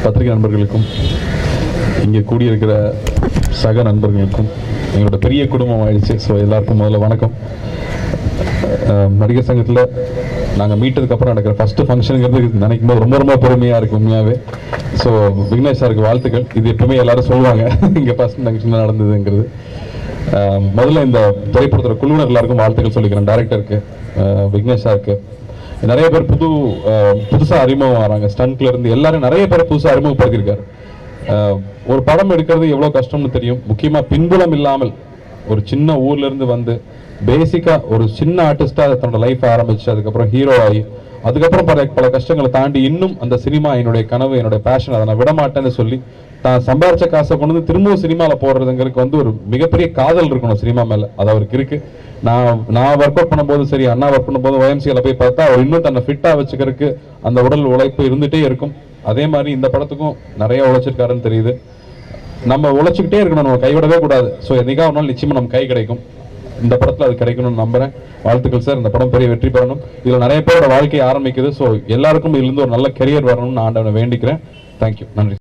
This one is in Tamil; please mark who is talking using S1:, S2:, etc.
S1: பத்திரிகை நண்பர்களுக்கும் இங்கே கூடியிருக்கிற சக நண்பர்களுக்கும் எங்களோட பெரிய குடும்பம் ஆயிடுச்சு. ஸோ எல்லாருக்கும் முதல்ல வணக்கம். நடிகர் சங்கத்தில் நாங்கள் மீட்டதுக்கப்புறம் நடக்கிற ஃபஸ்ட்டு ஃபங்க்ஷனுங்கிறது நினைக்கும் போது ரொம்ப ரொம்ப பெருமையாக இருக்குது உண்மையாகவே. ஸோ விக்னேஷ் சாருக்கு வாழ்த்துக்கள். இது எப்பவுமே எல்லாரும் சொல்லுவாங்க இங்கே ஃபஸ்ட் ஃபங்க்ஷன் நடந்ததுங்கிறது. முதல்ல இந்த திரைப்படத்தோட குழுவினர் எல்லாருக்கும் வாழ்த்துக்கள் சொல்லிக்கிறேன். டைரக்டருக்கு, விக்னேஷ் சாருக்கு, நிறைய பேர் புதுசாக அறிமுகம் வராங்க. ஸ்டண்ட்ல இருந்து எல்லாரும் நிறைய பேர் புதுசாக அறிமுகப்படுத்தியிருக்காரு. ஒரு படம் எடுக்கிறது எவ்வளோ கஷ்டம்னு தெரியும். முக்கியமாக பின்புலம் இல்லாமல் ஒரு சின்ன ஊர்ல இருந்து வந்து பேசிக்கா ஒரு சின்ன ஆர்டிஸ்டா தன்னோட லைஃப் ஆரம்பிச்சு அதுக்கப்புறம் ஹீரோ ஆகி அதுக்கப்புறம் பல கஷ்டங்களை தாண்டி இன்னும் அந்த சினிமா என்னுடைய கனவு, என்னுடைய பேஷன், அதை நான் விடமாட்டேன்னு சொல்லி தான் சம்பாரிச்ச காசை கொண்டு வந்து திரும்பவும் சினிமாவில் போடுறதுங்கிறதுக்கு வந்து ஒரு மிகப்பெரிய காதல் இருக்கணும் சினிமா மேலே. அது அவருக்கு இருக்கு. நான் ஒர்க் அவுட் பண்ணும்போது சரி, அண்ணா ஒர்க் பண்ணும்போது OMCல போய் பார்த்தா அவர் இன்னும் தன்னை ஃபிட்டா வச்சுக்கிறதுக்கு அந்த உடல் உழைப்பு இருந்துகிட்டே இருக்கும். அதே மாதிரி இந்த படத்துக்கும் நிறைய உழைச்சிருக்காருன்னு தெரியுது. நம்ம உழைச்சிக்கிட்டே இருக்கணும், நம்ம கைவிடவே கூடாது. ஸோ என்னைக்கா ஒரு நாள் நிச்சயமா நம்ம கை கிடைக்கும். இந்த படத்தில் அது கிடைக்கணும்னு நம்புறேன். வாழ்த்துக்கள் சார். இந்த படம் பெரிய வெற்றி பெறணும். இதில் நிறைய பேரோட வாழ்க்கையை ஆரம்பிக்குது. ஸோ எல்லாருக்கும் இதுலேருந்து ஒரு நல்ல கெரியர் வரணும்னு ஆண்டவனை வேண்டிக்கிறேன். தேங்க்யூ. நன்றி.